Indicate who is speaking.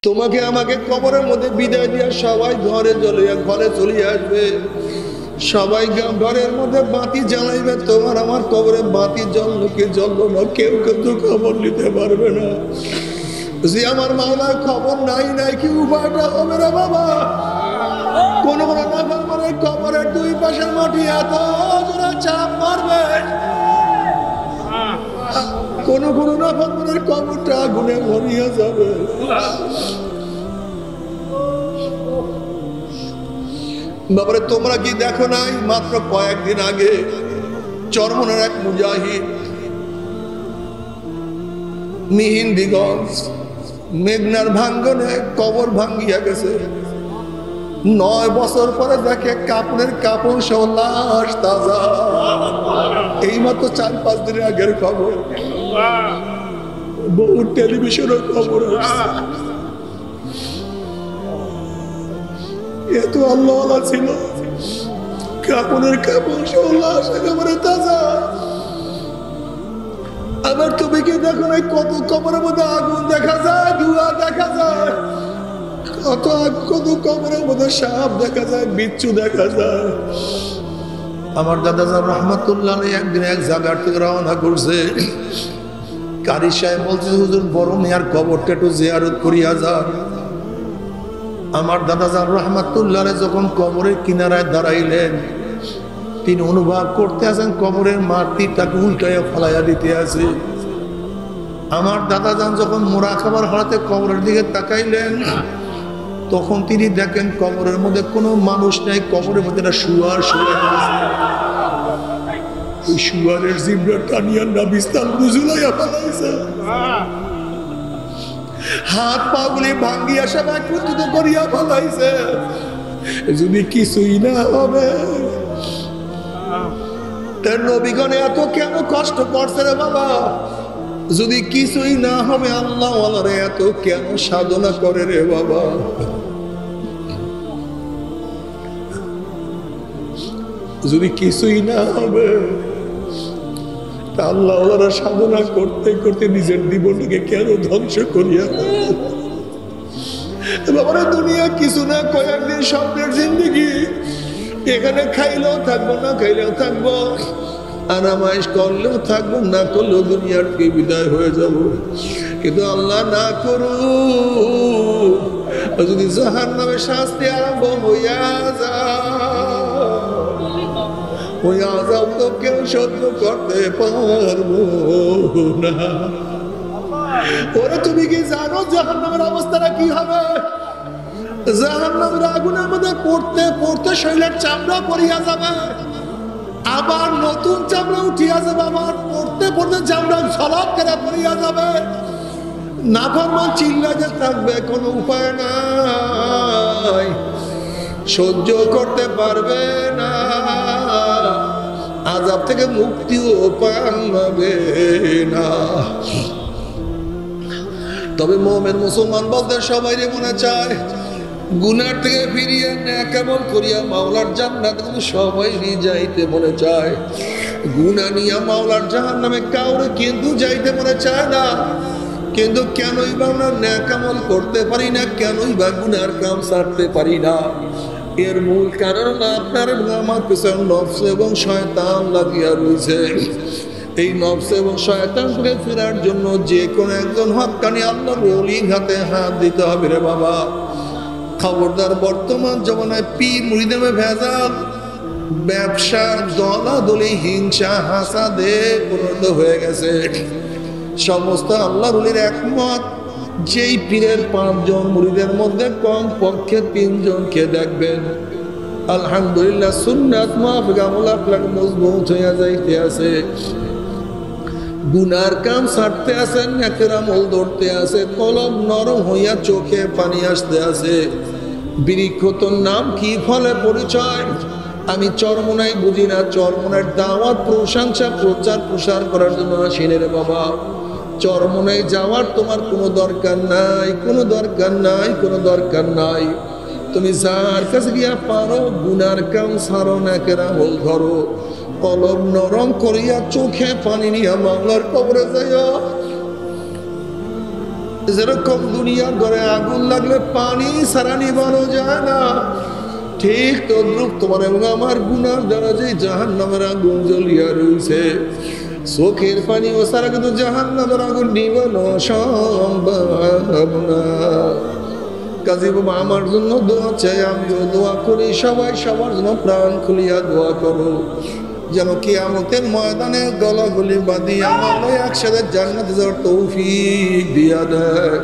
Speaker 1: তোমাকে আমাকে কবরের মধ্যে বিদায় দিয়া সবাই ঘরে চলে আসবে। সবাই ঘরের মধ্যে বাতি জ্বালাইবে, তোমার আমার কবরে বাতি জ্বললো কি জ্বললো না কেউ কিন্তু খবর নিতে পারবে না। যে আমার মাওলার খবর নাই কি উপায়টা হবে রে বাবা? কোন নাফরমানের কবরের দুই পাশের মাটি এত জোরে চাপ মারবে, কোন নাফরমানের কবরটা আগুনে ভরিয়ে যাবে। বাবারে তোমরা কি দেখো নাই মাত্র কয়েকদিন আগে চরমনের এক মুজাহিদ মিহিন্দিগঞ্জ মেঘনার ভাঙ্গনে কবর ভাঙ্গিয়া গেছে। 9 বছর পরে দেখে কাপড়ের কাপড় সহ লাশ তাজা। এইমাত্র 4-5 দিনের আগের খবর। বহু টেলিভিশনের খবর। এত আল্লাহ ছিল, কাপড়ের কাপড় সহ লাশ একেবারে তাজা। আবার তুমি কি দেখো না কত কবরের মধ্যে আগুন দেখা যায়, ধোঁয়া দেখা যায়, কত কবরের মধ্যে সাপ দেখা যায়, বিচ্ছু দেখা যায়। আমার দাদা সাহেব রহমতুল্লাহ একদিন এক জায়গার থেকে রওনা করছে। কারি সাহেব বলছে হুজুর বড় মিয়ার কবরটা একটু জিয়ারত করিয়া যান। আমার দাদা সাহেব রহমতুল্লাহ যখন কবরের কিনারায় দাঁড়াইলেন, তিনি অনুভব করতে আছেন কবরের মাটিটাকে উল্টাইয়া ফেলাইয়া দিতে আছে। আমার দাদা যান যখন মুরাকাবার হাতে কবরের দিকে তাকাইলেন, তখন তিনি দেখেন কবরের মধ্যে কোনো মানুষ নাই, কবরের মধ্যে একটা শুয়ার শুয়ে আছে। ওই শুয়ারের জিব্রা টানিয়া নাবিস্তান বুঝুলাইয়া ফেলাইছে, হাত পা গুলি ভাঙ্গিয়া সব একত্রিত করিয়া ফেলাইছে। যদি কিছুই না হবে, তার নবীগণে এত কেন কষ্ট করছে রে বাবা? যদি কিছুই না হবে আল্লাহ ওয়ালারে এত কেন সাধনা করে রে বাবা? যদি কিছুই না হবে আল্লাহ ওয়ালারা সাধনা করতে করতে নিজের জীবনটাকে কেন ধ্বংস করিয়া বাবারে? দুনিয়া কিছু না, কয়েকদিন স্বপ্নের জিন্দেগি। এখানে খাইলেও থাকবো, না খাইলেও থাকবো, আরামাইশ করলেও থাকবো, না করলেও দুনিয়ার থেকে বিদায় হয়ে যাব। কিন্তু আল্লাহ না করুক যদি জাহান্নামের শাস্তি আরম্ভ হইয়া যায়, ওই আযাব তো কেউ সহ্য করতে পারবো না। ওরে তুমি কি জানো জাহান্নামের অবস্থাটা কি হবে? জাহান্নামের আগুনের মধ্যে পড়তে পড়তে শরীরের চামড়া পড়িয়া যাবে, আবার নতুন চামড়া উঠিয়া যাবে, আবার পড়তে পড়তে চামড়া ঝলক করে পড়িয়া যাবে। নাফরমান চিল্লাতে থাকবে, কোনো উপায় নাই, সহ্য করতে পারবে না, আযাব থেকে মুক্তিও পাবে না। তবে মুমিন মুসলমান বলতে সবাই মনে চায় গুনার থেকে ফিরিয়ে নেকামল করিয়া মাওলার জান্নাত, কিন্তু সবাই যাইতে মনে চায়। গুনাহ নিয়া মাওলার জাহান্নামে কাউরে কিন্তু যাইতে মনে চায় না। কিন্তু কেনই বা আমরা নেকামল করতে পারি না, কেনই বা গুনার কাম ছাড়তে পারি না? এর মূল কারণ আপনার আমার পিছনে নফস এবং শয়তান লাগিয়া রয়েছে। এই নফস এবং শয়তান থেকে ফেরার জন্য যে কোনো একজন হক্কানি আল্লাহর ওলির হাতে হাত দিতে হবে রে বাবা। খবরদার, বর্তমান জমানায় পীর মুরিদের ভেজাল, ব্যবসার দলাদলি, হিংসা হাসাদে পরিণত হয়ে গেছে। সমস্ত আল্লাহর ওলির একমত, যেই পীরের 5 জন মুরিদের মধ্যে কম পক্ষে 3 জনকে দেখবেন আলহামদুলিল্লাহ সুন্নাত মাফিক আমল আখলাক মজবুত হইয়া যাইতে আছে, গুনার কাম ছাড়তে আছে, নেকের আমল ধরতে আছে, কলব নরম হইয়া চোখে পানি আসতে আছে। বৃক্ষ তোর নাম কি, ফলে পরিচয়? আমি চরমোনাই বুঝি না, চরমোনার দাওয়াত প্রশংসা প্রচার প্রসার করার জন্য আসিনি রে বাবা। চরমোনাই যাওয়ার তোমার কোনো দরকার নাই, কোনো দরকার নাই, কোনো দরকার নাই। তুমি যার কাছে গিয়া পারো গুনার কাম ছাড়ো, নেকের আমল ধরো, কলব নরম করিয়া চোখে পানি নিয়া মাওলার কবরে যাইয়া যেরকম দুনিয়ার ঘরে আগুন লাগলে পানি ছাড়া নিবানো যায় না, ঠিক তদ্রুপ তোমার এবং আমার গুনার দ্বারা যে জাহান্নামের আগুন জ্বলিয়া রয়েছে, চোখের পানি ও সারা কিন্তু জাহান্নামের আগুন নিবানো সম্ভব না। কাজী বাবা আমার জন্য দোয়া চাই, আমিও দোয়া করি, সবাই সবার জন্য প্রাণ খুলিয়া দোয়া করো, যেন কিয়ামতের ময়দানে গলাগলি বাঁধিয়া আমরা একসাথে জান্নাতে যাওয়ার তৌফিক দিয়া দেয়।